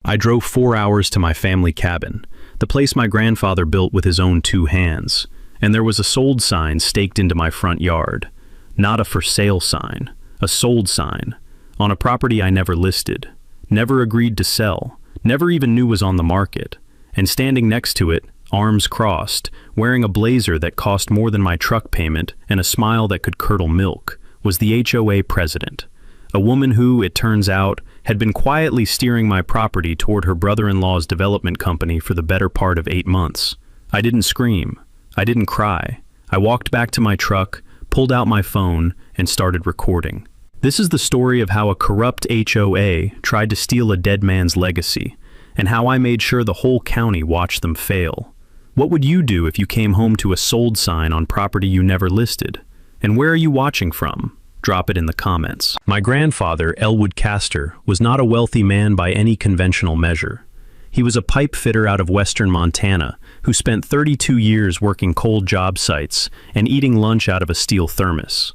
I drove 4 hours to my family cabin, the place my grandfather built with his own 2 hands, and there was a sold sign staked into my front yard. Not a for sale sign, a sold sign, on a property I never listed, never agreed to sell, never even knew was on the market, and standing next to it, arms crossed, wearing a blazer that cost more than my truck payment and a smile that could curdle milk, was the HOA president, a woman who, it turns out, had been quietly steering my property toward her brother-in-law's development company for the better part of 8 months. I didn't scream. I didn't cry. I walked back to my truck, pulled out my phone, and started recording. This is the story of how a corrupt HOA tried to steal a dead man's legacy, and how I made sure the whole county watched them fail. What would you do if you came home to a sold sign on property you never listed? And where are you watching from? Drop it in the comments. My grandfather, Elwood Castor, was not a wealthy man by any conventional measure. He was a pipe fitter out of western Montana who spent 32 years working cold job sites and eating lunch out of a steel thermos.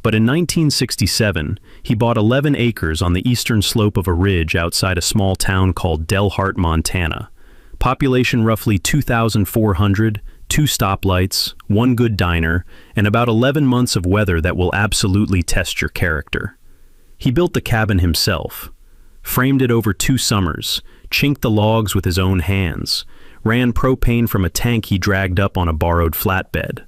But in 1967, he bought 11 acres on the eastern slope of a ridge outside a small town called Delhart, Montana. Population roughly 2,400, 2 stoplights, 1 good diner, and about 11 months of weather that will absolutely test your character. He built the cabin himself, framed it over 2 summers, chinked the logs with his own hands, ran propane from a tank he dragged up on a borrowed flatbed.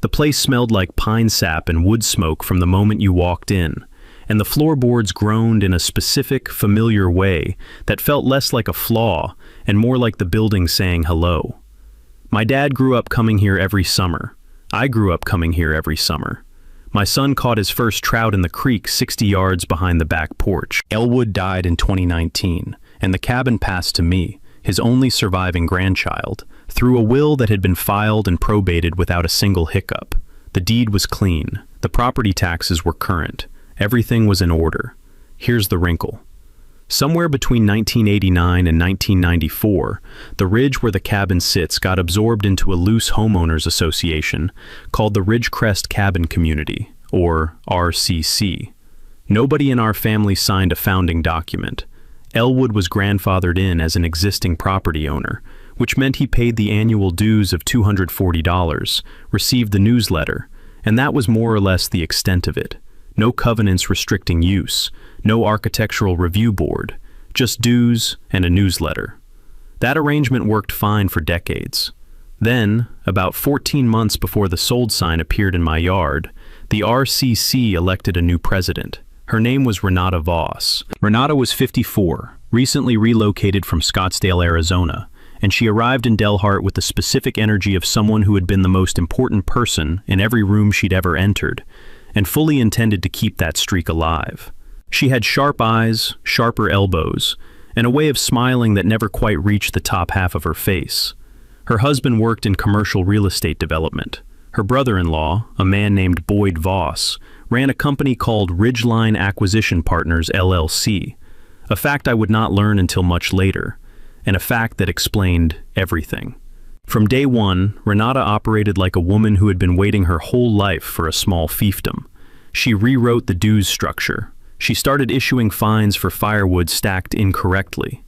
The place smelled like pine sap and wood smoke from the moment you walked in, and the floorboards groaned in a specific, familiar way that felt less like a flaw and more like the building saying hello. My dad grew up coming here every summer. I grew up coming here every summer. My son caught his first trout in the creek 60 yards behind the back porch. Elwood died in 2019, and the cabin passed to me, his only surviving grandchild, through a will that had been filed and probated without a single hiccup. The deed was clean. The property taxes were current. Everything was in order. Here's the wrinkle. Somewhere between 1989 and 1994, the ridge where the cabin sits got absorbed into a loose homeowners association called the Ridgecrest Cabin Community, or RCC. Nobody in our family signed a founding document. Elwood was grandfathered in as an existing property owner, which meant he paid the annual dues of $240, received the newsletter, and that was more or less the extent of it. No covenants restricting use, no architectural review board, just dues and a newsletter. That arrangement worked fine for decades. Then, about 14 months before the sold sign appeared in my yard, the RCC elected a new president. Her name was Renata Voss. Renata was 54, recently relocated from Scottsdale, Arizona, and she arrived in Delhart with the specific energy of someone who had been the most important person in every room she'd ever entered, and fully intended to keep that streak alive. She had sharp eyes, sharper elbows, and a way of smiling that never quite reached the top half of her face. Her husband worked in commercial real estate development. Her brother-in-law, a man named Boyd Voss, ran a company called Ridgeline Acquisition Partners LLC, a fact I would not learn until much later, and a fact that explained everything. From day one, Renata operated like a woman who had been waiting her whole life for a small fiefdom. She rewrote the dues structure. She started issuing fines for firewood stacked incorrectly.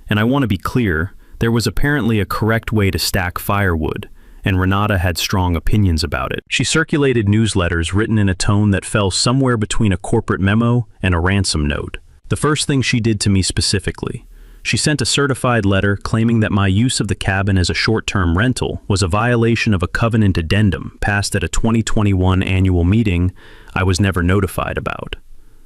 And I want to be clear, there was apparently a correct way to stack firewood, and Renata had strong opinions about it. She circulated newsletters written in a tone that fell somewhere between a corporate memo and a ransom note. The first thing she did to me specifically, she sent a certified letter claiming that my use of the cabin as a short-term rental was a violation of a covenant addendum passed at a 2021 annual meeting I was never notified about.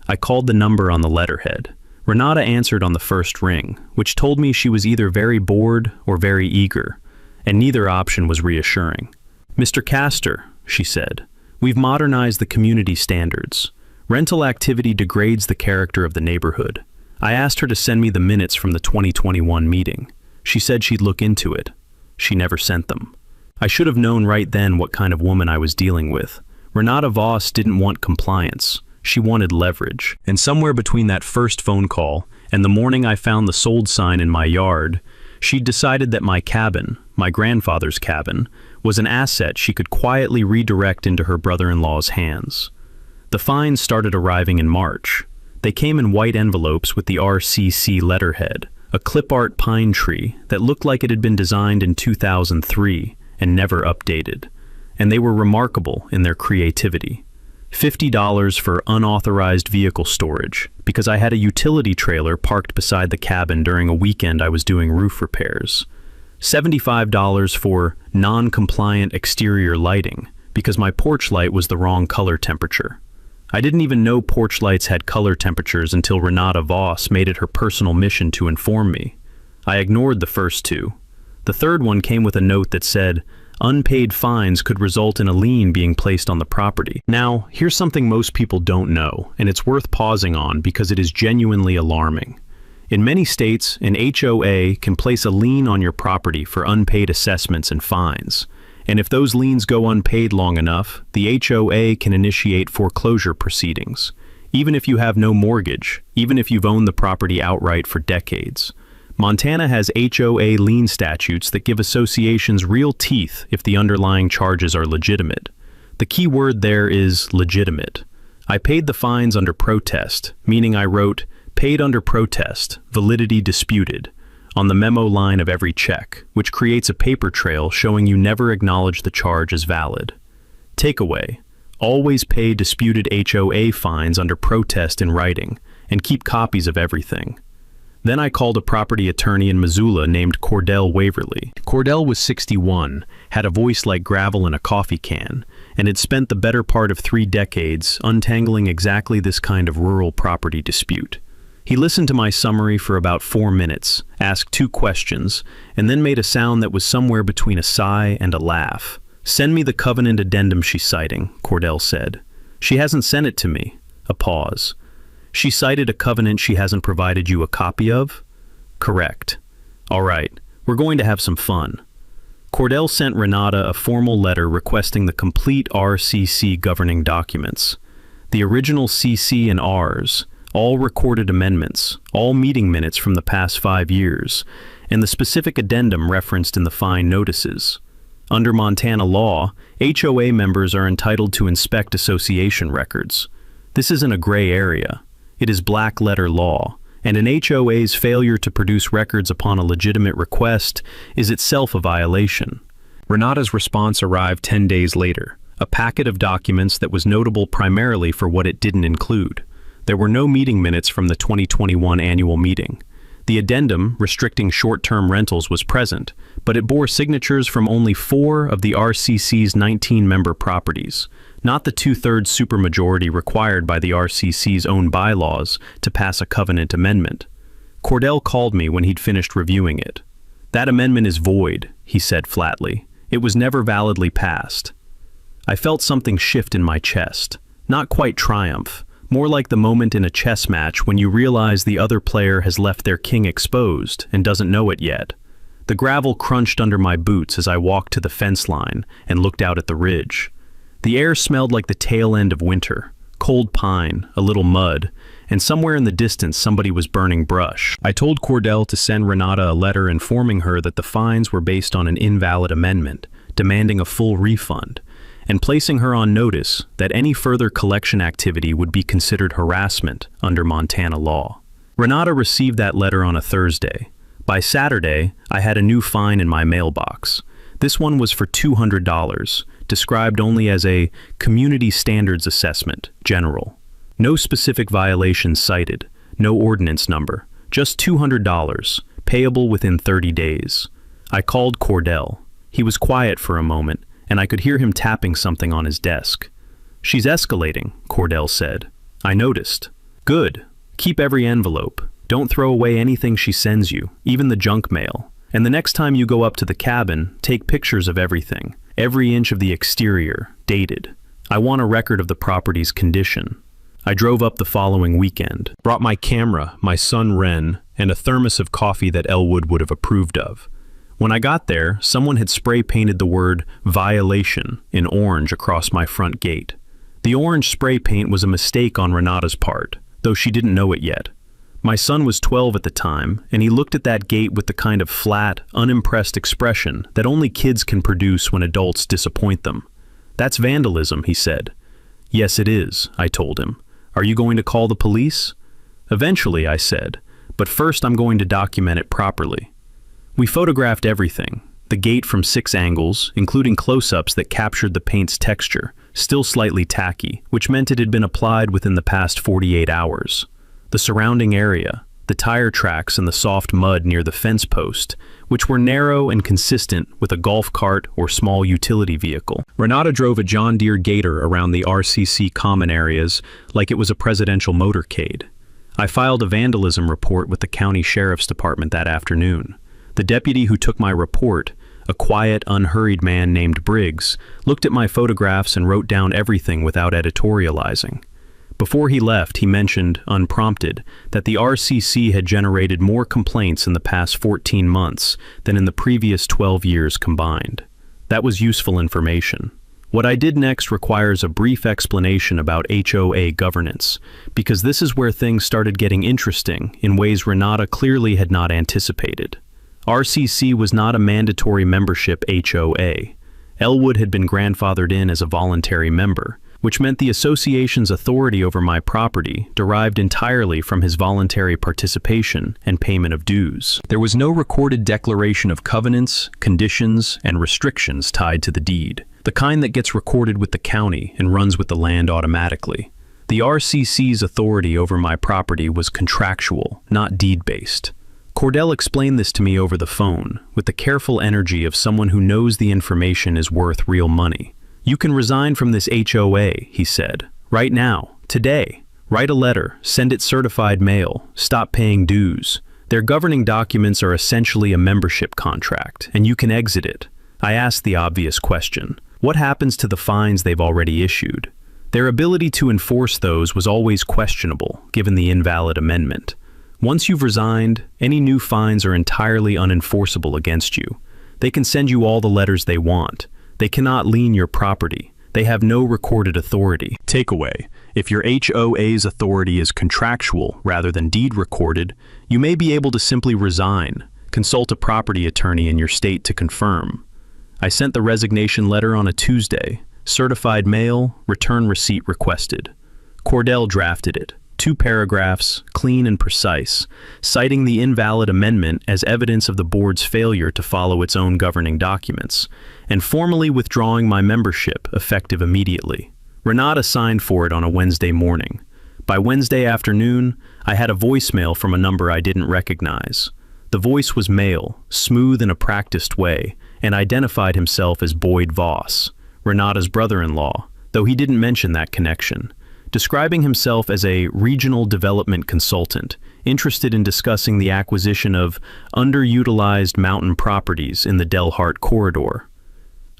I called the number on the letterhead. Renata answered on the first ring, which told me she was either very bored or very eager, and neither option was reassuring. "Mr. Castor," she said, "we've modernized the community standards. Rental activity degrades the character of the neighborhood. I asked her to send me the minutes from the 2021 meeting. She said she'd look into it. She never sent them. I should have known right then what kind of woman I was dealing with. Renata Voss didn't want compliance. She wanted leverage. And somewhere between that first phone call and the morning I found the sold sign in my yard, she'd decided that my cabin, my grandfather's cabin, was an asset she could quietly redirect into her brother-in-law's hands. The fines started arriving in March. They came in white envelopes with the RCC letterhead, a clip art pine tree that looked like it had been designed in 2003 and never updated. And they were remarkable in their creativity. $50 for unauthorized vehicle storage, because I had a utility trailer parked beside the cabin during a weekend I was doing roof repairs. $75 for non-compliant exterior lighting, because my porch light was the wrong color temperature. I didn't even know porch lights had color temperatures until Renata Voss made it her personal mission to inform me. I ignored the first two. The third one came with a note that said, unpaid fines could result in a lien being placed on the property. Now, here's something most people don't know, and it's worth pausing on because it is genuinely alarming. In many states, an HOA can place a lien on your property for unpaid assessments and fines. And if those liens go unpaid long enough, the HOA can initiate foreclosure proceedings, even if you have no mortgage, even if you've owned the property outright for decades. Montana has HOA lien statutes that give associations real teeth if the underlying charges are legitimate. The key word there is legitimate. I paid the fines under protest, meaning I wrote, paid under protest, validity disputed, on the memo line of every check, which creates a paper trail showing you never acknowledge the charge as valid. Takeaway: always pay disputed HOA fines under protest in writing, and keep copies of everything. Then I called a property attorney in Missoula named Cordell Waverly. Cordell was 61, had a voice like gravel in a coffee can, and had spent the better part of 3 decades untangling exactly this kind of rural property dispute. He listened to my summary for about 4 minutes, asked 2 questions, and then made a sound that was somewhere between a sigh and a laugh. "Send me the covenant addendum she's citing," Cordell said. "She hasn't sent it to me." A pause. "She cited a covenant she hasn't provided you a copy of?" "Correct." "All right, we're going to have some fun." Cordell sent Renata a formal letter requesting the complete RCC governing documents. The original CC and Rs, all recorded amendments, all meeting minutes from the past 5 years, and the specific addendum referenced in the fine notices. Under Montana law, HOA members are entitled to inspect association records. This isn't a gray area. It is black-letter law, and an HOA's failure to produce records upon a legitimate request is itself a violation. Renata's response arrived 10 days later, a packet of documents that was notable primarily for what it didn't include. There were no meeting minutes from the 2021 annual meeting. The addendum restricting short-term rentals was present, but it bore signatures from only 4 of the RCC's 19-member properties, not the 2/3 supermajority required by the RCC's own bylaws to pass a covenant amendment. Cordell called me when he'd finished reviewing it. "That amendment is void," he said flatly. "It was never validly passed." I felt something shift in my chest, not quite triumph, more like the moment in a chess match when you realize the other player has left their king exposed and doesn't know it yet. The gravel crunched under my boots as I walked to the fence line and looked out at the ridge. The air smelled like the tail end of winter, cold pine, a little mud, and somewhere in the distance somebody was burning brush. I told Cordell to send Renata a letter informing her that the fines were based on an invalid amendment, demanding a full refund, and placing her on notice that any further collection activity would be considered harassment under Montana law. Renata received that letter on a Thursday. By Saturday, I had a new fine in my mailbox. This one was for $200, described only as a Community Standards Assessment, General. No specific violations cited, no ordinance number, just $200, payable within 30 days. I called Cordell. He was quiet for a moment, and I could hear him tapping something on his desk. "She's escalating," Cordell said. "I noticed." "Good. Keep every envelope. Don't throw away anything she sends you, even the junk mail. And the next time you go up to the cabin, take pictures of everything, every inch of the exterior, dated. I want a record of the property's condition." I drove up the following weekend, brought my camera, my son Ren, and a thermos of coffee that Elwood would have approved of. When I got there, someone had spray painted the word "violation" in orange across my front gate. The orange spray paint was a mistake on Renata's part, though she didn't know it yet. My son was 12 at the time, and he looked at that gate with the kind of flat, unimpressed expression that only kids can produce when adults disappoint them. "That's vandalism," he said. "Yes, it is," I told him. "Are you going to call the police?" "Eventually," I said, but first I'm going to document it properly. We photographed everything, the gate from 6 angles, including close-ups that captured the paint's texture, still slightly tacky, which meant it had been applied within the past 48 hours. The surrounding area, the tire tracks and the soft mud near the fence post, which were narrow and consistent with a golf cart or small utility vehicle. Renata drove a John Deere Gator around the RCC common areas like it was a presidential motorcade. I filed a vandalism report with the county sheriff's department that afternoon. The deputy who took my report, a quiet, unhurried man named Briggs, looked at my photographs and wrote down everything without editorializing. Before he left, he mentioned, unprompted, that the RCC had generated more complaints in the past 14 months than in the previous 12 years combined. That was useful information. What I did next requires a brief explanation about HOA governance, because this is where things started getting interesting in ways Renata clearly had not anticipated. RCC was not a mandatory membership HOA. Elwood had been grandfathered in as a voluntary member, which meant the association's authority over my property derived entirely from his voluntary participation and payment of dues. There was no recorded declaration of covenants, conditions, and restrictions tied to the deed, the kind that gets recorded with the county and runs with the land automatically. The RCC's authority over my property was contractual, not deed-based. Cordell explained this to me over the phone, with the careful energy of someone who knows the information is worth real money. "You can resign from this HOA," he said. "Right now, today. Write a letter, send it certified mail, stop paying dues. Their governing documents are essentially a membership contract, and you can exit it." I asked the obvious question. What happens to the fines they've already issued? Their ability to enforce those was always questionable, given the invalid amendment. Once you've resigned, any new fines are entirely unenforceable against you. They can send you all the letters they want. They cannot lien your property. They have no recorded authority. Takeaway: if your HOA's authority is contractual rather than deed recorded, you may be able to simply resign. Consult a property attorney in your state to confirm. I sent the resignation letter on a Tuesday. Certified mail, return receipt requested. Cordell drafted it. 2 paragraphs, clean and precise, citing the invalid amendment as evidence of the board's failure to follow its own governing documents, and formally withdrawing my membership effective immediately. Renata signed for it on a Wednesday morning. By Wednesday afternoon, I had a voicemail from a number I didn't recognize. The voice was male, smooth in a practiced way, and identified himself as Boyd Voss, Renata's brother-in-law, though he didn't mention that connection. Describing himself as a regional development consultant, interested in discussing the acquisition of underutilized mountain properties in the Delhart corridor.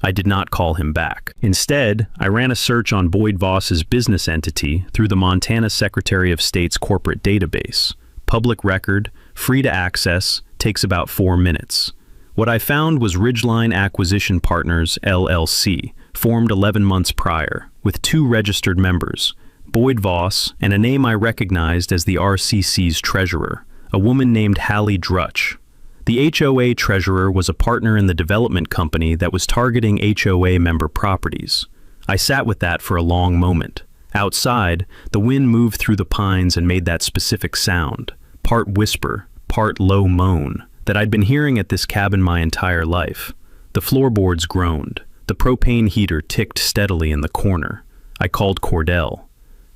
I did not call him back. Instead, I ran a search on Boyd Voss's business entity through the Montana Secretary of State's corporate database. Public record, free to access, takes about 4 minutes. What I found was Ridgeline Acquisition Partners, LLC, formed 11 months prior, with 2 registered members, Boyd Voss, and a name I recognized as the RCC's treasurer, a woman named Hallie Drutch. The HOA treasurer was a partner in the development company that was targeting HOA member properties. I sat with that for a long moment. Outside, the wind moved through the pines and made that specific sound, part whisper, part low moan, that I'd been hearing at this cabin my entire life. The floorboards groaned. The propane heater ticked steadily in the corner. I called Cordell.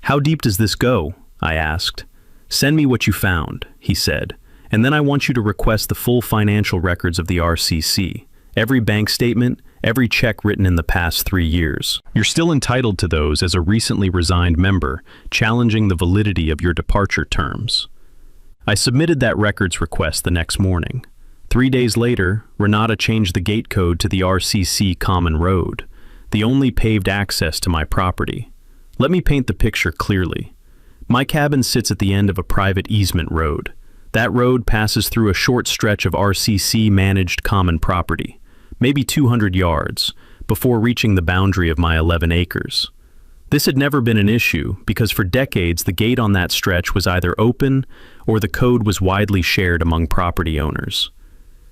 "How deep does this go?" I asked. "Send me what you found," he said, "and then I want you to request the full financial records of the RCC, every bank statement, every check written in the past 3 years. You're still entitled to those as a recently resigned member, challenging the validity of your departure terms." I submitted that records request the next morning. 3 days later, Renata changed the gate code to the RCC Common Road, the only paved access to my property. Let me paint the picture clearly. My cabin sits at the end of a private easement road. That road passes through a short stretch of RCC-managed common property, maybe 200 yards, before reaching the boundary of my 11 acres. This had never been an issue because for decades the gate on that stretch was either open or the code was widely shared among property owners.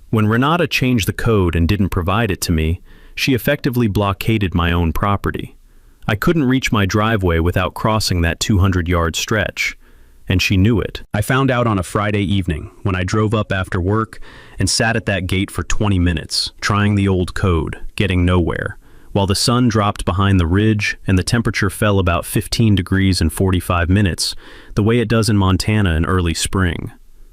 When Renata changed the code and didn't provide it to me, she effectively blockaded my own property. I couldn't reach my driveway without crossing that 200-yard stretch. and she knew it. I found out on a Friday evening when I drove up after work and sat at that gate for 20 minutes, trying the old code, getting nowhere, while the sun dropped behind the ridge and the temperature fell about 15 degrees in 45 minutes, the way it does in Montana in early spring.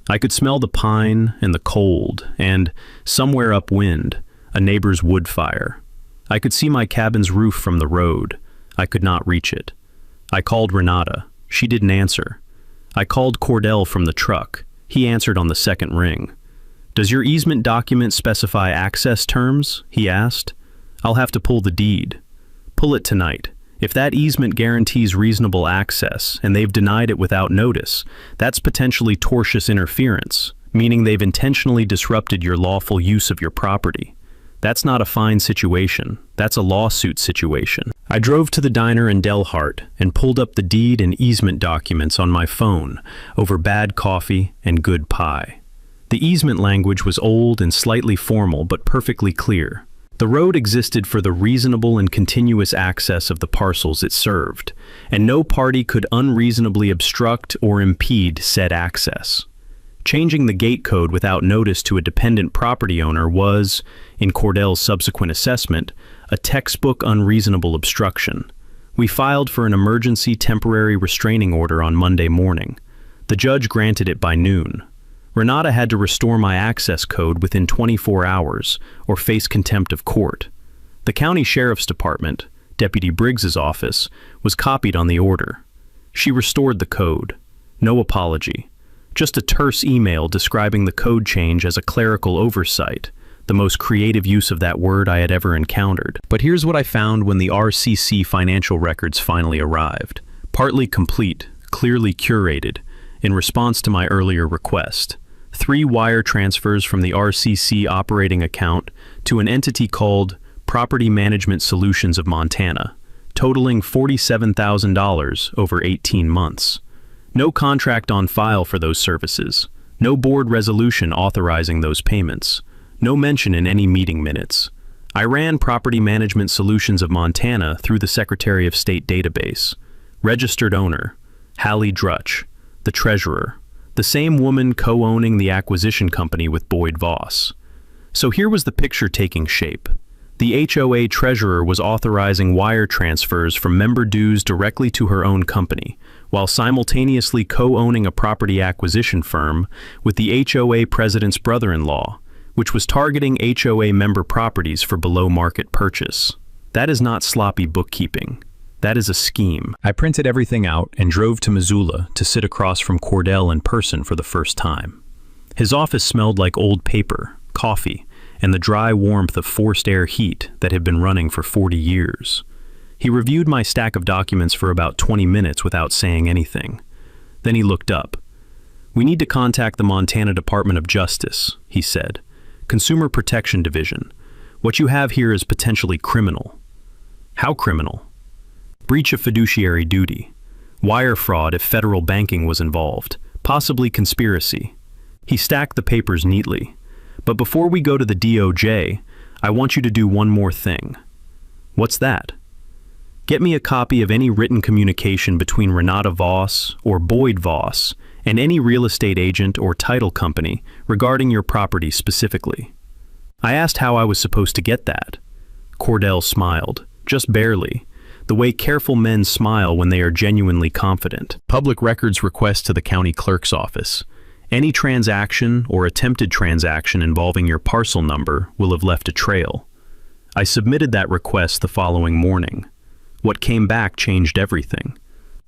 I could smell the pine and the cold, and, somewhere upwind, a neighbor's wood fire. I could see my cabin's roof from the road. I could not reach it. I called Renata. She didn't answer. I called Cordell from the truck. He answered on the second ring. "Does your easement document specify access terms?" he asked. "I'll have to pull the deed." "Pull it tonight. If that easement guarantees reasonable access, and they've denied it without notice, that's potentially tortious interference, meaning they've intentionally disrupted your lawful use of your property. That's not a fine situation. That's a lawsuit situation." I drove to the diner in Delhart and pulled up the deed and easement documents on my phone over bad coffee and good pie. The easement language was old and slightly formal but perfectly clear. The road existed for the reasonable and continuous access of the parcels it served, and no party could unreasonably obstruct or impede said access. Changing the gate code without notice to a dependent property owner was, in Cordell's subsequent assessment, a textbook unreasonable obstruction. We filed for an emergency temporary restraining order on Monday morning. The judge granted it by noon. Renata had to restore my access code within 24 hours or face contempt of court. The county sheriff's department, Deputy Briggs's office, was copied on the order. She restored the code. No apology. Just a terse email describing the code change as a clerical oversight, the most creative use of that word I had ever encountered. But here's what I found when the RCC financial records finally arrived. Partly complete, clearly curated, in response to my earlier request. 3 wire transfers from the RCC operating account to an entity called Property Management Solutions of Montana, totaling $47,000 over 18 months. No contract on file for those services. No board resolution authorizing those payments. No mention in any meeting minutes. I ran Property Management Solutions of Montana through the Secretary of State database. Registered owner, Hallie Drutch. The treasurer, the same woman co-owning the acquisition company with Boyd Voss. So here was the picture taking shape. The HOA treasurer was authorizing wire transfers from member dues directly to her own company, while simultaneously co-owning a property acquisition firm with the HOA president's brother-in-law, which was targeting HOA member properties for below-market purchase. That is not sloppy bookkeeping. That is a scheme. I printed everything out and drove to Missoula to sit across from Cordell in person for the first time. His office smelled like old paper, coffee, and the dry warmth of forced air heat that had been running for 40 years. He reviewed my stack of documents for about 20 minutes without saying anything. Then he looked up. "We need to contact the Montana Department of Justice," he said. "Consumer Protection Division. What you have here is potentially criminal." "How criminal?" "Breach of fiduciary duty. Wire fraud if federal banking was involved. Possibly conspiracy." He stacked the papers neatly. "But before we go to the DOJ, I want you to do one more thing." "What's that?" "Get me a copy of any written communication between Renata Voss or Boyd Voss and any real estate agent or title company regarding your property specifically." I asked how I was supposed to get that. Cordell smiled, just barely, the way careful men smile when they are genuinely confident. "Public records request to the county clerk's office. Any transaction or attempted transaction involving your parcel number will have left a trail." I submitted that request the following morning. What came back changed everything.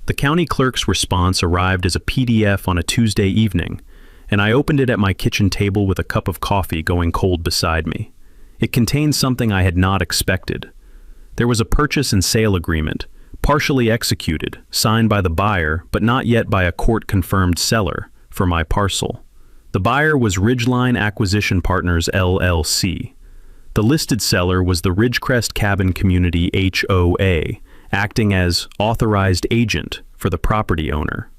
The county clerk's response arrived as a PDF on a Tuesday evening, and I opened it at my kitchen table with a cup of coffee going cold beside me. It contained something I had not expected. There was a purchase and sale agreement, partially executed, signed by the buyer, but not yet by a court-confirmed seller, for my parcel. The buyer was Ridgeline Acquisition Partners, LLC. The listed seller was the Ridgecrest Cabin Community HOA, acting as authorized agent for the property owner.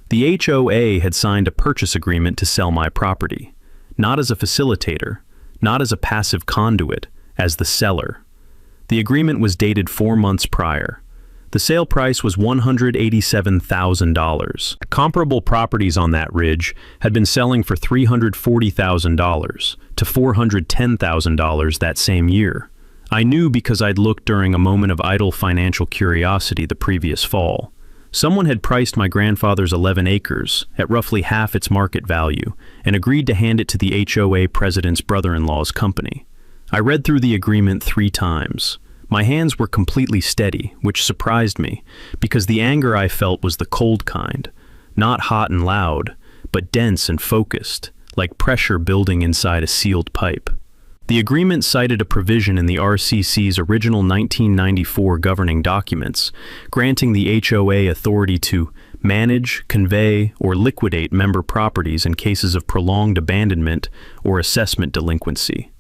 The HOA had signed a purchase agreement to sell my property, not as a facilitator, not as a passive conduit, as the seller. The agreement was dated 4 months prior. The sale price was $187,000. Comparable properties on that ridge had been selling for $340,000 to $410,000 that same year. I knew because I'd looked during a moment of idle financial curiosity the previous fall. Someone had priced my grandfather's 11 acres at roughly half its market value and agreed to hand it to the HOA president's brother-in-law's company. I read through the agreement 3 times. My hands were completely steady, which surprised me, because the anger I felt was the cold kind, not hot and loud, but dense and focused, like pressure building inside a sealed pipe. The agreement cited a provision in the RCC's original 1994 governing documents, granting the HOA authority to manage, convey, or liquidate member properties in cases of prolonged abandonment or assessment delinquency.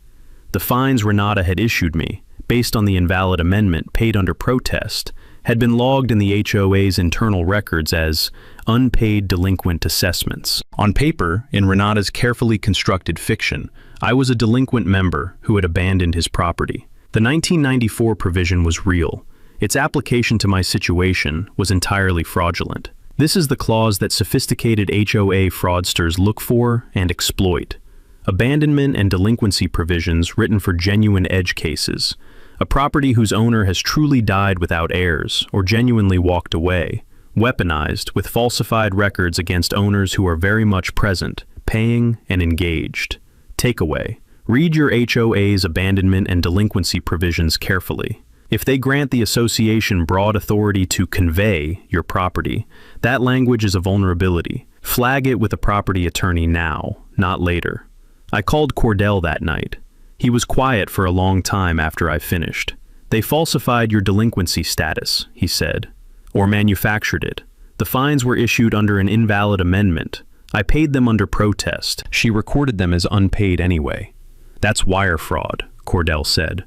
The fines Renata had issued me, based on the invalid amendment paid under protest, had been logged in the HOA's internal records as unpaid delinquent assessments. On paper, in Renata's carefully constructed fiction, I was a delinquent member who had abandoned his property. The 1994 provision was real. Its application to my situation was entirely fraudulent. This is the clause that sophisticated HOA fraudsters look for and exploit. Abandonment and delinquency provisions written for genuine edge cases. A property whose owner has truly died without heirs or genuinely walked away, weaponized with falsified records against owners who are very much present, paying, and engaged. Takeaway: read your HOA's abandonment and delinquency provisions carefully. If they grant the association broad authority to convey your property, that language is a vulnerability. Flag it with a property attorney now, not later. I called Cordell that night. He was quiet for a long time after I finished. They falsified your delinquency status, he said, or manufactured it. The fines were issued under an invalid amendment. I paid them under protest. She recorded them as unpaid anyway. That's wire fraud, Cordell said.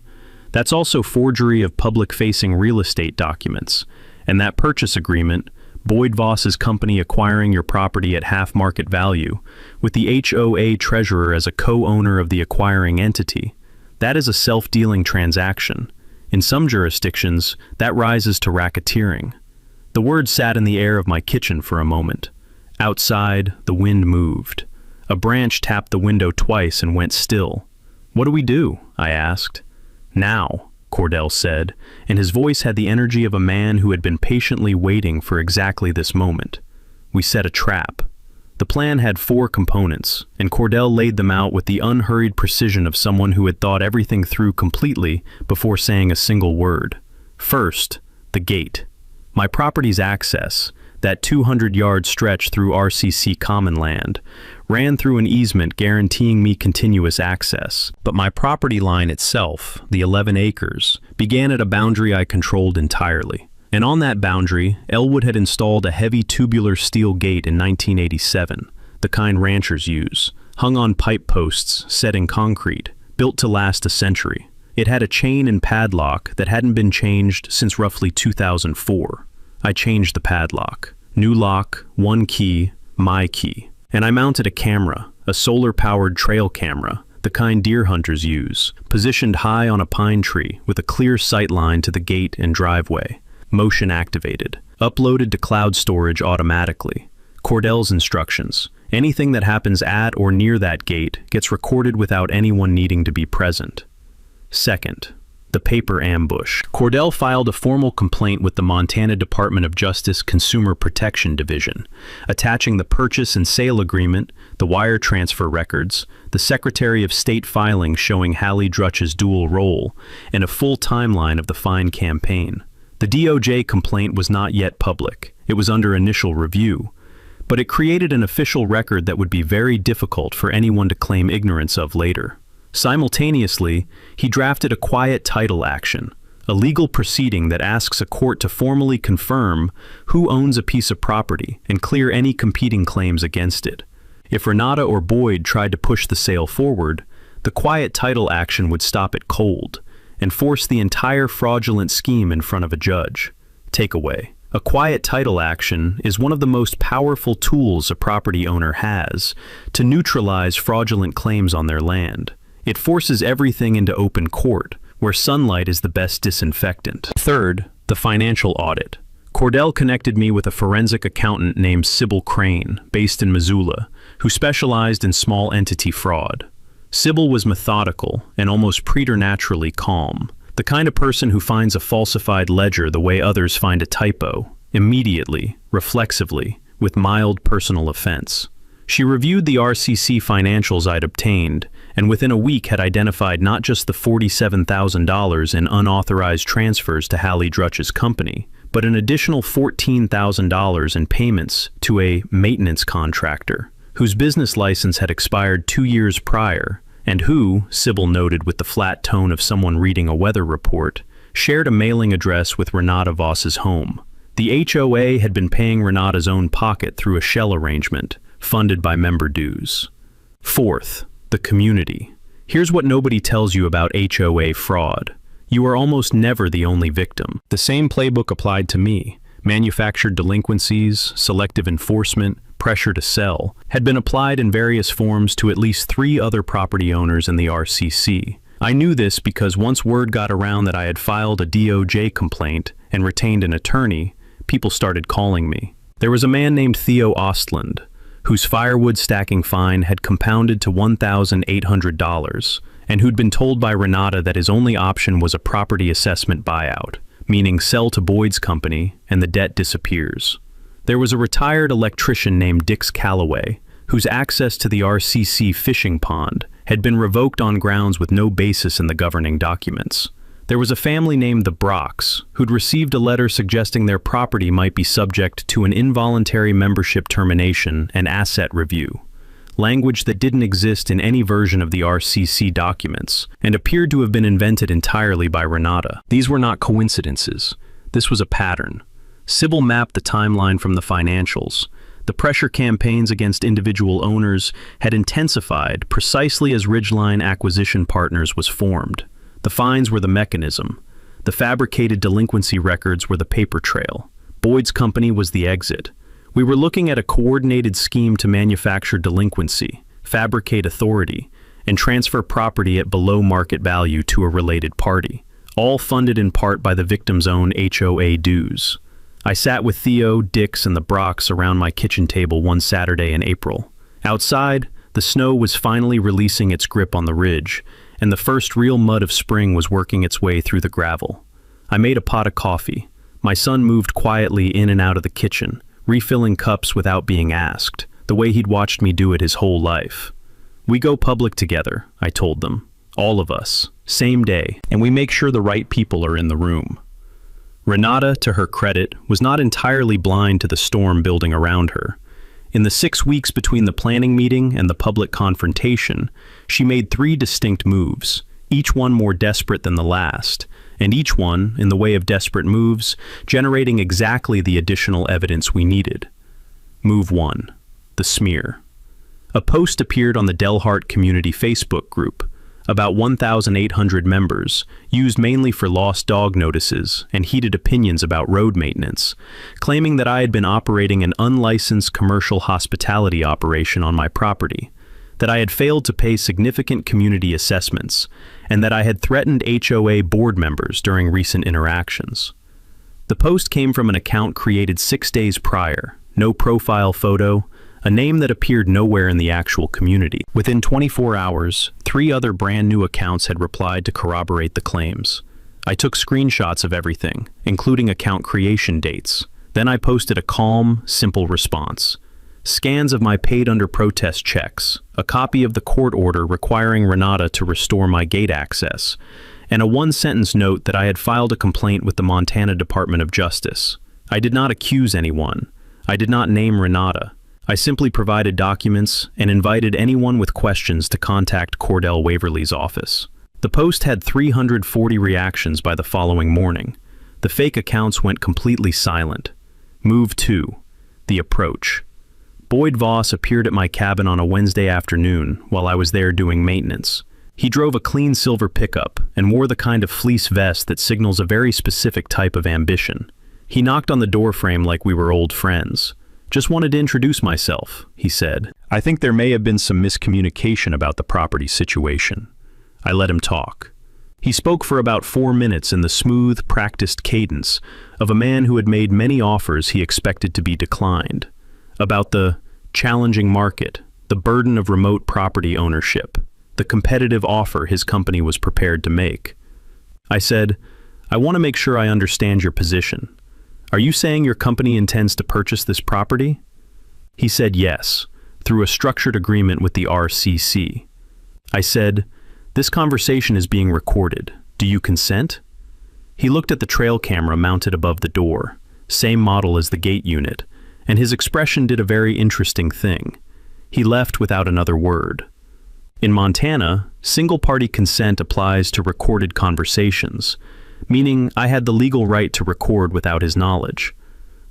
That's also forgery of public-facing real estate documents. And that purchase agreement, Boyd Voss's company acquiring your property at half market value, with the HOA treasurer as a co-owner of the acquiring entity, that is a self-dealing transaction. In some jurisdictions, that rises to racketeering. The word sat in the air of my kitchen for a moment. Outside, the wind moved. A branch tapped the window twice and went still. "What do we do?" I asked. "Now," Cordell said, and his voice had the energy of a man who had been patiently waiting for exactly this moment. "We set a trap." The plan had 4 components, and Cordell laid them out with the unhurried precision of someone who had thought everything through completely before saying a single word. First, the gate. My property's access, that 200-yard stretch through RCC common land, ran through an easement guaranteeing me continuous access. But my property line itself, the 11 acres, began at a boundary I controlled entirely. And on that boundary, Elwood had installed a heavy tubular steel gate in 1987, the kind ranchers use, hung on pipe posts set in concrete, built to last a century. It had a chain and padlock that hadn't been changed since roughly 2004. I changed the padlock. New lock, 1 key, my key. And I mounted a camera, a solar-powered trail camera, the kind deer hunters use, positioned high on a pine tree with a clear sight line to the gate and driveway. Motion activated. Uploaded to cloud storage automatically. Cordell's instructions. Anything that happens at or near that gate gets recorded without anyone needing to be present. Second, the paper ambush. Cordell filed a formal complaint with the Montana Department of Justice Consumer Protection Division, attaching the purchase and sale agreement, the wire transfer records, the Secretary of State filing showing Hallie Drutch's dual role, and a full timeline of the fine campaign. The DOJ complaint was not yet public. It was under initial review, but it created an official record that would be very difficult for anyone to claim ignorance of later. Simultaneously, he drafted a quiet title action, a legal proceeding that asks a court to formally confirm who owns a piece of property and clear any competing claims against it. If Renata or Boyd tried to push the sale forward, the quiet title action would stop it cold and force the entire fraudulent scheme in front of a judge. Takeaway: a quiet title action is one of the most powerful tools a property owner has to neutralize fraudulent claims on their land. It forces everything into open court, where sunlight is the best disinfectant. Third, the the financial audit. Cordell connected me with a forensic accountant named Sybil Crane, based in Missoula, who specialized in small entity fraud. Sybil was methodical and almost preternaturally calm, the kind of person who finds a falsified ledger the way others find a typo, immediately, reflexively, with mild personal offense. She reviewed the RCC financials I'd obtained, and within a week had identified not just the $47,000 in unauthorized transfers to Hallie Drutch's company, but an additional $14,000 in payments to a maintenance contractor, whose business license had expired 2 years prior, and who, Sybil noted with the flat tone of someone reading a weather report, shared a mailing address with Renata Voss's home. The HOA had been paying Renata's own pocket through a shell arrangement, funded by member dues. Fourth, the community. Here's what nobody tells you about HOA fraud. You are almost never the only victim. The same playbook applied to me. Manufactured delinquencies, selective enforcement, pressure to sell, had been applied in various forms to at least 3 other property owners in the RCC. I knew this because once word got around that I had filed a DOJ complaint and retained an attorney, people started calling me. There was a man named Theo Ostland, whose firewood stacking fine had compounded to $1,800, and who'd been told by Renata that his only option was a property assessment buyout, meaning sell to Boyd's company and the debt disappears. There was a retired electrician named Dix Calloway, whose access to the RCC fishing pond had been revoked on grounds with no basis in the governing documents. There was a family named the Brocks, who'd received a letter suggesting their property might be subject to an involuntary membership termination and asset review, language that didn't exist in any version of the RCC documents and appeared to have been invented entirely by Renata. These were not coincidences. This was a pattern. Sybil mapped the timeline from the financials. The pressure campaigns against individual owners had intensified precisely as Ridgeline Acquisition Partners was formed. The fines were the mechanism. The fabricated delinquency records were the paper trail. Boyd's company was the exit. We were looking at a coordinated scheme to manufacture delinquency, fabricate authority, and transfer property at below market value to a related party, all funded in part by the victim's own HOA dues. I sat with Theo, Dix, and the Brocks around my kitchen table one Saturday in April. Outside, the snow was finally releasing its grip on the ridge, and the first real mud of spring was working its way through the gravel. I made a pot of coffee. My son moved quietly in and out of the kitchen, refilling cups without being asked, the way he'd watched me do it his whole life. We go public together, I told them. All of us. Same day. And we make sure the right people are in the room. Renata, to her credit, was not entirely blind to the storm building around her. In the 6 weeks between the planning meeting and the public confrontation, she made 3 distinct moves, each one more desperate than the last, and each one, in the way of desperate moves, generating exactly the additional evidence we needed. Move 1. The smear. A post appeared on the Delhart Community Facebook group, about 1,800 members, used mainly for lost dog notices and heated opinions about road maintenance, claiming that I had been operating an unlicensed commercial hospitality operation on my property, that I had failed to pay significant community assessments, and that I had threatened HOA board members during recent interactions. The post came from an account created 6 days prior, no profile photo, a name that appeared nowhere in the actual community. Within 24 hours, 3 other brand new accounts had replied to corroborate the claims. I took screenshots of everything, including account creation dates. Then I posted a calm, simple response. Scans of my paid under protest checks, a copy of the court order requiring Renata to restore my gate access, and a 1-sentence note that I had filed a complaint with the Montana Department of Justice. I did not accuse anyone. I did not name Renata. I simply provided documents and invited anyone with questions to contact Cordell Waverly's office. The post had 340 reactions by the following morning. The fake accounts went completely silent. Move 2. The approach. Boyd Voss appeared at my cabin on a Wednesday afternoon while I was there doing maintenance. He drove a clean silver pickup and wore the kind of fleece vest that signals a very specific type of ambition. He knocked on the doorframe like we were old friends. "Just wanted to introduce myself," he said. "I think there may have been some miscommunication about the property situation." I let him talk. He spoke for about 4 minutes in the smooth, practiced cadence of a man who had made many offers he expected to be declined, about the challenging market, the burden of remote property ownership, the competitive offer his company was prepared to make. I said, "I want to make sure I understand your position. Are you saying your company intends to purchase this property?" He said yes, through a structured agreement with the RCC. I said, "This conversation is being recorded. Do you consent?" He looked at the trail camera mounted above the door, same model as the gate unit, and his expression did a very interesting thing. He left without another word. In Montana, single-party consent applies to recorded conversations, meaning I had the legal right to record without his knowledge.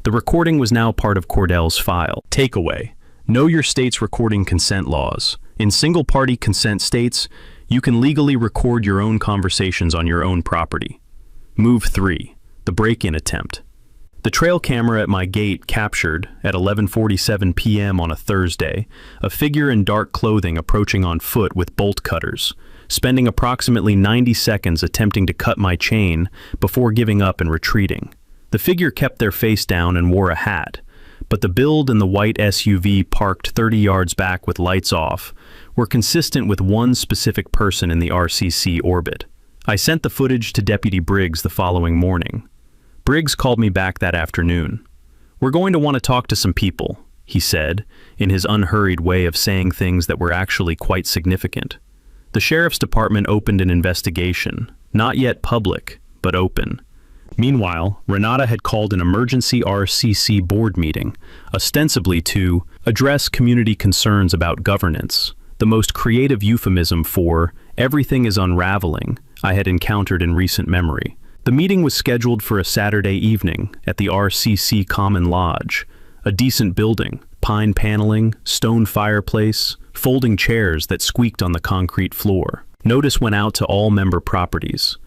The recording was now part of Cordell's file. Takeaway: know your state's recording consent laws. In single-party consent states, you can legally record your own conversations on your own property. Move 3. The break-in attempt. The trail camera at my gate captured, at 11:47 p.m. on a Thursday, a figure in dark clothing approaching on foot with bolt cutters, spending approximately 90 seconds attempting to cut my chain before giving up and retreating. The figure kept their face down and wore a hat, but the build and the white SUV parked 30 yards back with lights off were consistent with one specific person in the RCC orbit. I sent the footage to Deputy Briggs the following morning. Briggs called me back that afternoon. "We're going to want to talk to some people," he said, in his unhurried way of saying things that were actually quite significant. The sheriff's department opened an investigation, not yet public, but open. Meanwhile, Renata had called an emergency RCC board meeting, ostensibly to address community concerns about governance, the most creative euphemism for "everything is unraveling" I had encountered in recent memory. The meeting was scheduled for a Saturday evening at the RCC Common Lodge, a decent building, pine paneling, stone fireplace, folding chairs that squeaked on the concrete floor. Notice went out to all member properties,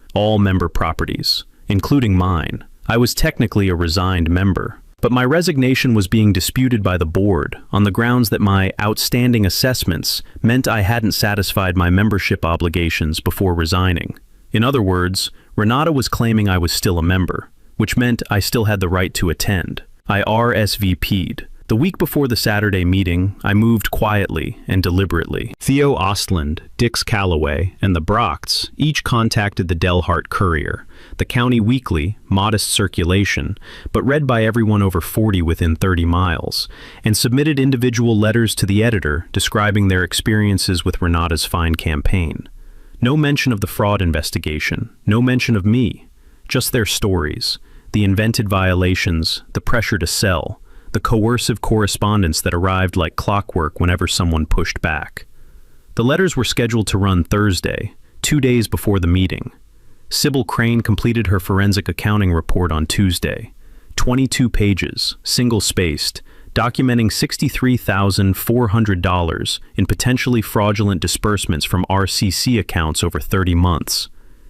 including mine. I was technically a resigned member, but my resignation was being disputed by the board on the grounds that my outstanding assessments meant I hadn't satisfied my membership obligations before resigning. In other words, Renata was claiming I was still a member, which meant I still had the right to attend. I RSVP'd. The week before the Saturday meeting, I moved quietly and deliberately. Theo Ostland, Dix Calloway, and the Brockts each contacted the Delhart Courier, the county weekly, modest circulation, but read by everyone over 40 within 30 miles, and submitted individual letters to the editor describing their experiences with Renata's fine campaign. No mention of the fraud investigation, no mention of me, just their stories, the invented violations, the pressure to sell, the coercive correspondence that arrived like clockwork whenever someone pushed back. The letters were scheduled to run Thursday, 2 days before the meeting. Sybil Crane completed her forensic accounting report on Tuesday, 22 pages, single-spaced, documenting $63,400 in potentially fraudulent disbursements from RCC accounts over 30 months.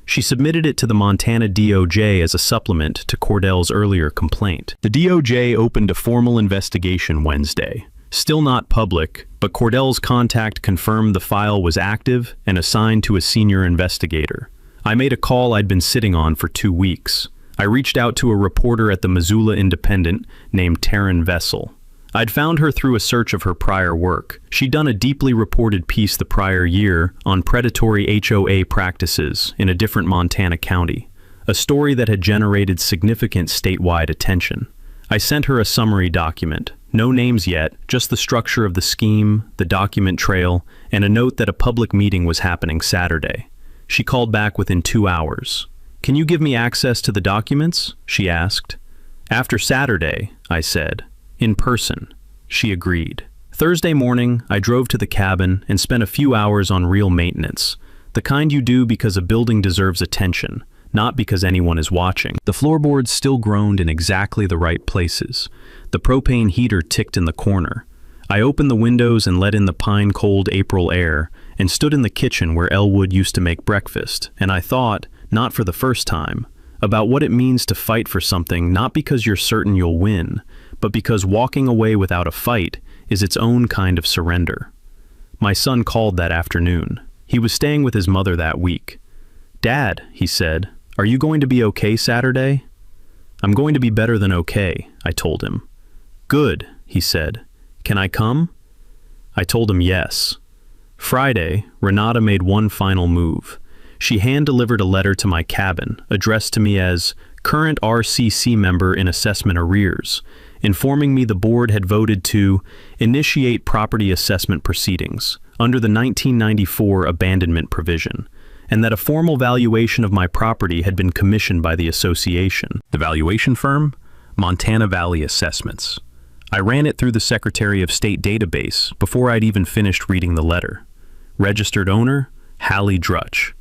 She submitted it to the Montana DOJ as a supplement to Cordell's earlier complaint. The DOJ opened a formal investigation Wednesday. Still not public, but Cordell's contact confirmed the file was active and assigned to a senior investigator. I made a call I'd been sitting on for 2 weeks. I reached out to a reporter at the Missoula Independent named Taryn Vessel. I'd found her through a search of her prior work. She'd done a deeply reported piece the prior year on predatory HOA practices in a different Montana county, a story that had generated significant statewide attention. I sent her a summary document, no names yet, just the structure of the scheme, the document trail, and a note that a public meeting was happening Saturday. She called back within 2 hours. "Can you give me access to the documents?" she asked. "After Saturday," I said. "In person." She agreed. Thursday morning, I drove to the cabin and spent a few hours on real maintenance, the kind you do because a building deserves attention, not because anyone is watching. The floorboards still groaned in exactly the right places. The propane heater ticked in the corner. I opened the windows and let in the pine-cold April air and stood in the kitchen where Elwood used to make breakfast, and I thought, not for the first time, about what it means to fight for something not because you're certain you'll win, but because walking away without a fight is its own kind of surrender. My son called that afternoon. He was staying with his mother that week. "Dad," he said, "are you going to be okay Saturday?" "I'm going to be better than okay," I told him. "Good," he said. "Can I come?" I told him yes. Friday, Renata made one final move. She hand-delivered a letter to my cabin, addressed to me as current RCC member in assessment arrears, informing me the board had voted to initiate property assessment proceedings under the 1994 abandonment provision, and that a formal valuation of my property had been commissioned by the association. The valuation firm? Montana Valley Assessments. I ran it through the Secretary of State database before I'd even finished reading the letter. Registered owner? Hallie Drutch.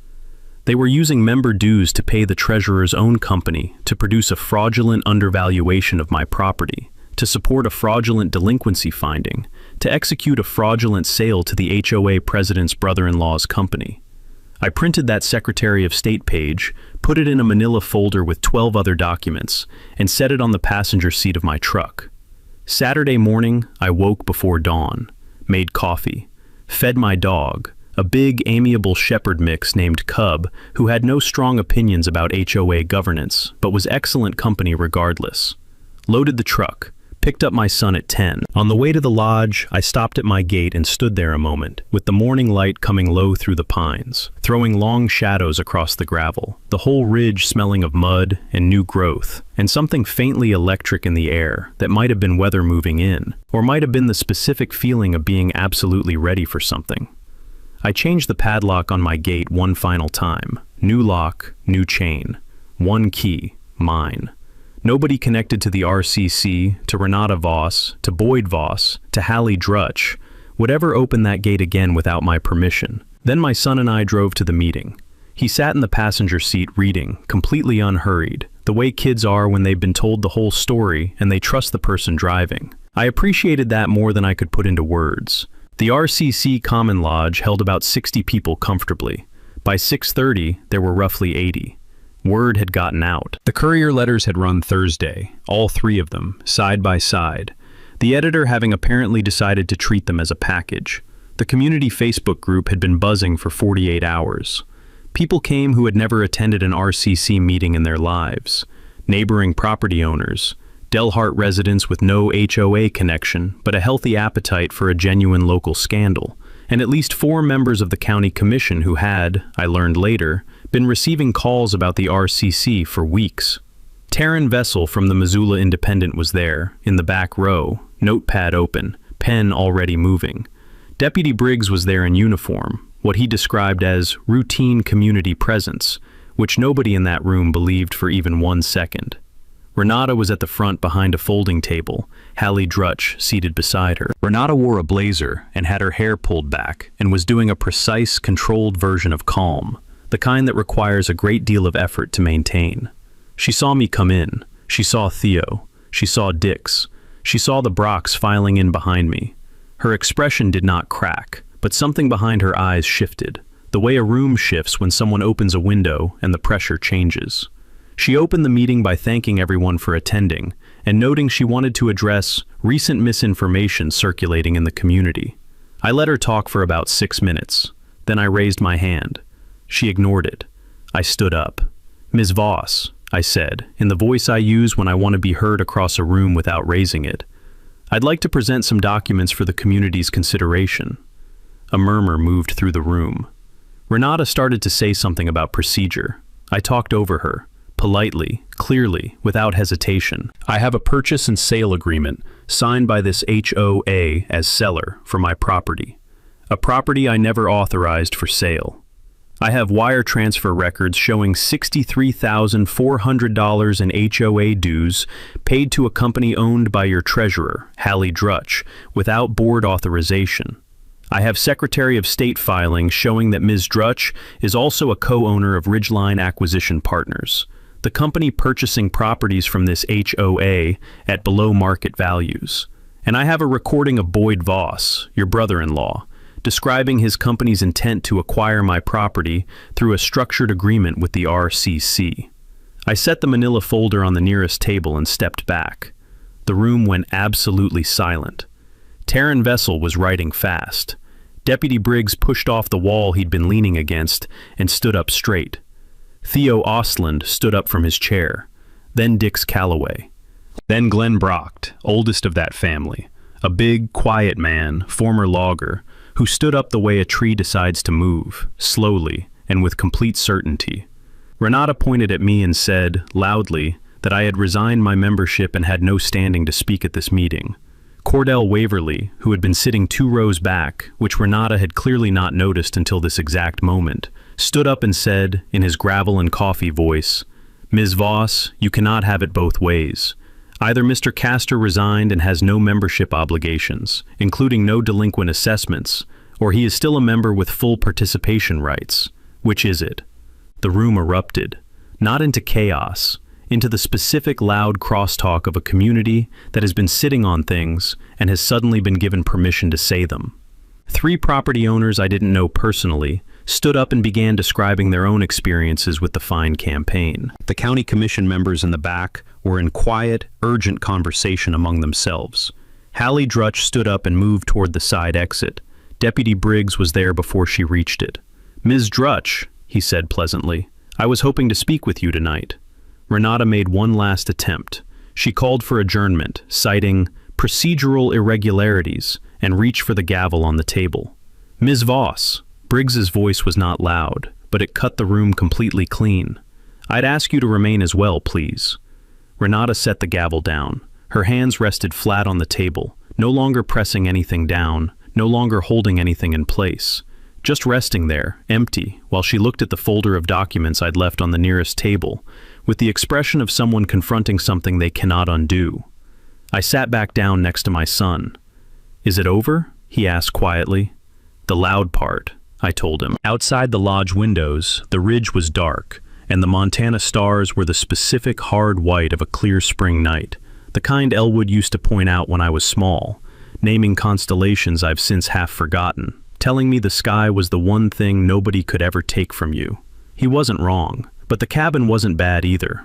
They were using member dues to pay the treasurer's own company to produce a fraudulent undervaluation of my property, to support a fraudulent delinquency finding, to execute a fraudulent sale to the HOA president's brother-in-law's company. I printed that Secretary of State page, put it in a manila folder with 12 other documents, and set it on the passenger seat of my truck. Saturday morning, I woke before dawn, made coffee, fed my dog, a big, amiable shepherd mix named Cub, who had no strong opinions about HOA governance, but was excellent company regardless. Loaded the truck, picked up my son at 10. On the way to the lodge, I stopped at my gate and stood there a moment, with the morning light coming low through the pines, throwing long shadows across the gravel, the whole ridge smelling of mud and new growth, and something faintly electric in the air that might have been weather moving in, or might have been the specific feeling of being absolutely ready for something. I changed the padlock on my gate one final time. New lock, new chain. One key, mine. Nobody connected to the RCC, to Renata Voss, to Boyd Voss, to Hallie Drutch would ever open that gate again without my permission. Then my son and I drove to the meeting. He sat in the passenger seat reading, completely unhurried, the way kids are when they've been told the whole story and they trust the person driving. I appreciated that more than I could put into words. The RCC Common Lodge held about 60 people comfortably. By 6:30, there were roughly 80. Word had gotten out. The courier letters had run Thursday, all 3 of them, side by side, the editor having apparently decided to treat them as a package. The community Facebook group had been buzzing for 48 hours. People came who had never attended an RCC meeting in their lives. Neighboring property owners, Delhart residents with no HOA connection, but a healthy appetite for a genuine local scandal, and at least 4 members of the county commission who had, I learned later, been receiving calls about the RCC for weeks. Taryn Vessel from the Missoula Independent was there, in the back row, notepad open, pen already moving. Deputy Briggs was there in uniform, what he described as routine community presence, which nobody in that room believed for even 1 second. Renata was at the front behind a folding table, Hallie Drutch seated beside her. Renata wore a blazer and had her hair pulled back and was doing a precise, controlled version of calm, the kind that requires a great deal of effort to maintain. She saw me come in. She saw Theo. She saw Dix. She saw the Brocks filing in behind me. Her expression did not crack, but something behind her eyes shifted, the way a room shifts when someone opens a window and the pressure changes. She opened the meeting by thanking everyone for attending and noting she wanted to address recent misinformation circulating in the community. I let her talk for about 6 minutes. Then I raised my hand. She ignored it. I stood up. "Ms. Voss," I said, in the voice I use when I want to be heard across a room without raising it, "I'd like to present some documents for the community's consideration." A murmur moved through the room. Renata started to say something about procedure. I talked over her. Politely, clearly, without hesitation. "I have a purchase and sale agreement signed by this HOA as seller for my property. A property I never authorized for sale. I have wire transfer records showing $63,400 in HOA dues paid to a company owned by your treasurer, Hallie Drutch, without board authorization. I have Secretary of State filings showing that Ms. Drutch is also a co-owner of Ridgeline Acquisition Partners, the company purchasing properties from this HOA at below market values. And I have a recording of Boyd Voss, your brother-in-law, describing his company's intent to acquire my property through a structured agreement with the RCC. I set the manila folder on the nearest table and stepped back. The room went absolutely silent. Taryn Vessel was writing fast. Deputy Briggs pushed off the wall he'd been leaning against and stood up straight. Theo Ostland stood up from his chair. Then Dix Calloway. Then Glenn Brocht, oldest of that family. A big, quiet man, former logger, who stood up the way a tree decides to move, slowly and with complete certainty. Renata pointed at me and said, loudly, that I had resigned my membership and had no standing to speak at this meeting. Cordell Waverly, who had been sitting 2 rows back, which Renata had clearly not noticed until this exact moment, stood up and said, in his gravel and coffee voice, "Ms. Voss, you cannot have it both ways. Either Mr. Castor resigned and has no membership obligations, including no delinquent assessments, or he is still a member with full participation rights. Which is it?" The room erupted, not into chaos, into the specific loud crosstalk of a community that has been sitting on things and has suddenly been given permission to say them. 3 property owners I didn't know personally stood up and began describing their own experiences with the fine campaign. The county commission members in the back were in quiet, urgent conversation among themselves. Hallie Drutch stood up and moved toward the side exit. Deputy Briggs was there before she reached it. "Ms. Drutch," he said pleasantly, "I was hoping to speak with you tonight." Renata made one last attempt. She called for adjournment, citing procedural irregularities, and reached for the gavel on the table. "Ms. Voss." Briggs's voice was not loud, but it cut the room completely clean. "I'd ask you to remain as well, please." Renata set the gavel down. Her hands rested flat on the table, no longer pressing anything down, no longer holding anything in place. Just resting there, empty, while she looked at the folder of documents I'd left on the nearest table, with the expression of someone confronting something they cannot undo. I sat back down next to my son. "Is it over?" he asked quietly. "The loud part," I told him. Outside the lodge windows, the ridge was dark, and the Montana stars were the specific hard white of a clear spring night, the kind Elwood used to point out when I was small, naming constellations I've since half forgotten, telling me the sky was the one thing nobody could ever take from you. He wasn't wrong, but the cabin wasn't bad either.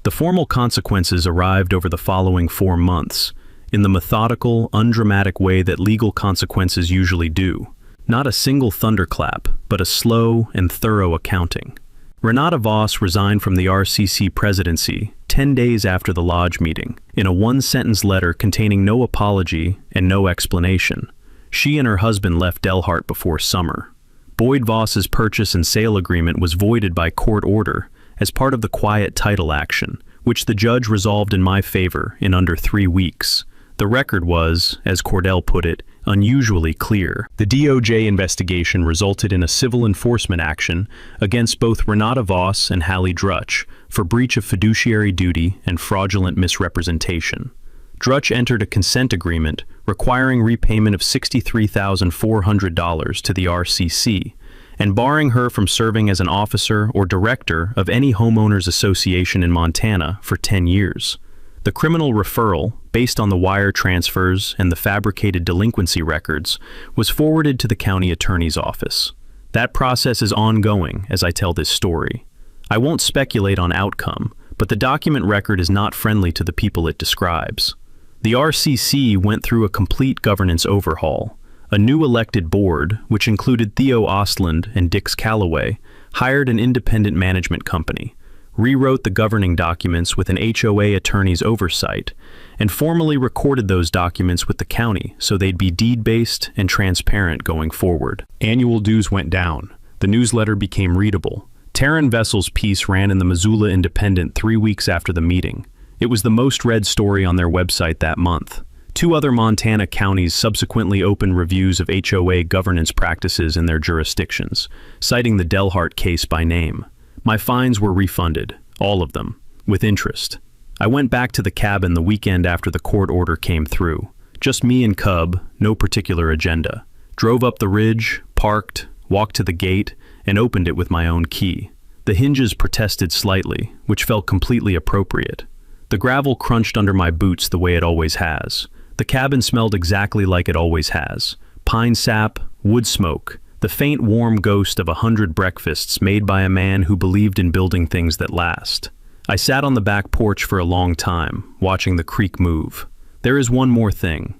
The formal consequences arrived over the following 4 months, in the methodical, undramatic way that legal consequences usually do. Not a single thunderclap, but a slow and thorough accounting. Renata Voss resigned from the RCC presidency 10 days after the lodge meeting, in a 1-sentence letter containing no apology and no explanation. She and her husband left Delhart before summer. Boyd Voss's purchase and sale agreement was voided by court order as part of the quiet title action, which the judge resolved in my favor in under 3 weeks. The record was, as Cordell put it, unusually clear. The DOJ investigation resulted in a civil enforcement action against both Renata Voss and Hallie Drutch for breach of fiduciary duty and fraudulent misrepresentation. Drutch entered a consent agreement requiring repayment of $63,400 to the RCC and barring her from serving as an officer or director of any homeowners association in Montana for 10 years. The criminal referral, based on the wire transfers and the fabricated delinquency records, was forwarded to the county attorney's office. That process is ongoing as I tell this story. I won't speculate on outcome, but the document record is not friendly to the people it describes. The RCC went through a complete governance overhaul. A new elected board, which included Theo Ostland and Dix Calloway, hired an independent management company, rewrote the governing documents with an HOA attorney's oversight, and formally recorded those documents with the county so they'd be deed-based and transparent going forward. Annual dues went down. The newsletter became readable. Taryn Vessel's piece ran in the Missoula Independent 3 weeks after the meeting. It was the most read story on their website that month. 2 other Montana counties subsequently opened reviews of HOA governance practices in their jurisdictions, citing the Delhart case by name. My fines were refunded, all of them, with interest. I went back to the cabin the weekend after the court order came through. Just me and Cub, no particular agenda. Drove up the ridge, parked, walked to the gate, and opened it with my own key. The hinges protested slightly, which felt completely appropriate. The gravel crunched under my boots the way it always has. The cabin smelled exactly like it always has. Pine sap, wood smoke, the faint warm ghost of 100 breakfasts made by a man who believed in building things that last. I sat on the back porch for a long time, watching the creek move. There is one more thing.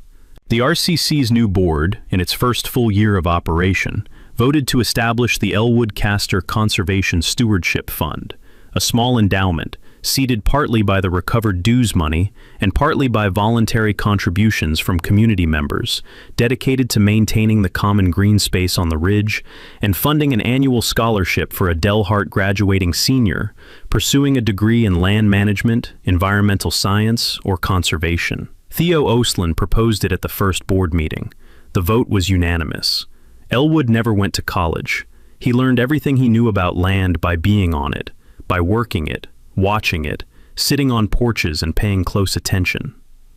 The RCC's new board, in its first full year of operation, voted to establish the Elwood Castor Conservation Stewardship Fund, a small endowment seeded partly by the recovered dues money and partly by voluntary contributions from community members, dedicated to maintaining the common green space on the ridge and funding an annual scholarship for a Delhart graduating senior pursuing a degree in land management, environmental science, or conservation. Theo Osland proposed it at the first board meeting. The vote was unanimous. Elwood never went to college. He learned everything he knew about land by being on it, by working it, watching it, sitting on porches and paying close attention.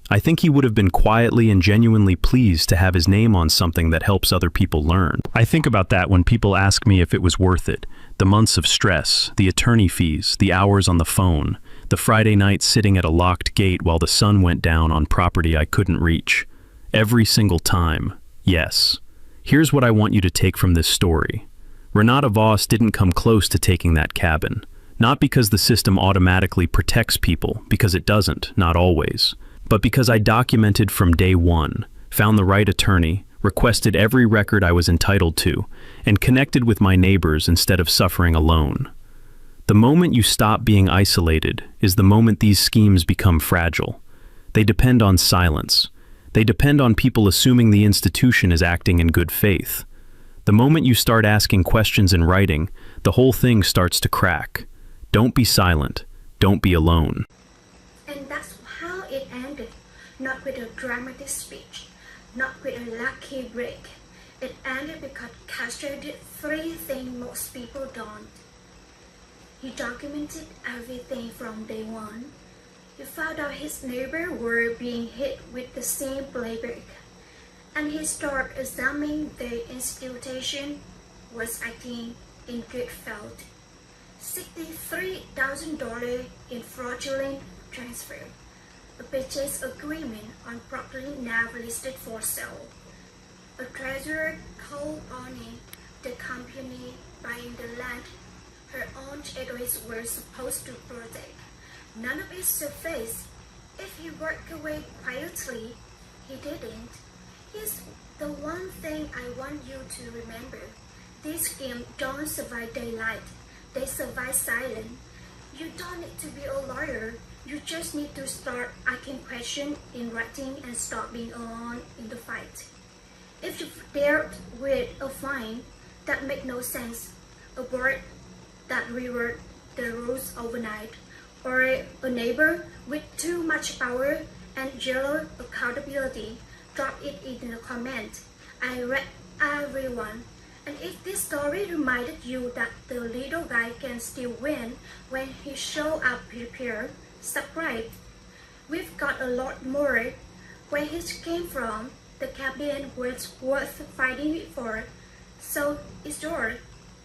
I think he would have been quietly and genuinely pleased to have his name on something that helps other people learn. I think about that when people ask me if it was worth it. The months of stress, the attorney fees, the hours on the phone, the Friday night sitting at a locked gate while the sun went down on property I couldn't reach. Every single time, yes. Here's what I want you to take from this story. Renata Voss didn't come close to taking that cabin. Not because the system automatically protects people, because it doesn't, not always, but because I documented from day one, found the right attorney, requested every record I was entitled to, and connected with my neighbors instead of suffering alone. The moment you stop being isolated is the moment these schemes become fragile. They depend on silence. They depend on people assuming the institution is acting in good faith. The moment you start asking questions in writing, the whole thing starts to crack. Don't be silent. Don't be alone. And that's how it ended. Not with a dramatic speech, not with a lucky break. It ended because Castor did three things most people don't. He documented everything from day one. He found out his neighbors were being hit with the same playbook, and he started examining the institution was acting in good faith. $63,000 in fraudulent transfer, a purchase agreement on property now listed for sale, a treasurer co-owning the company buying the land her own HOAs were supposed to protect. None of it surfaced. If he worked away quietly, he didn't. Here's the one thing I want you to remember. These schemes don't survive daylight. They survive silent. You don't need to be a lawyer. You just need to start asking questions in writing and stop being alone in the fight. If you dealt with a fine that made no sense, a board that rewrote the rules overnight, or a neighbor with too much power and zero accountability, drop it in the comment. I read everyone. And if this story reminded you that the little guy can still win when he show up prepared, subscribe. We've got a lot more. Where he came from, the cabin was worth fighting for, so it's yours.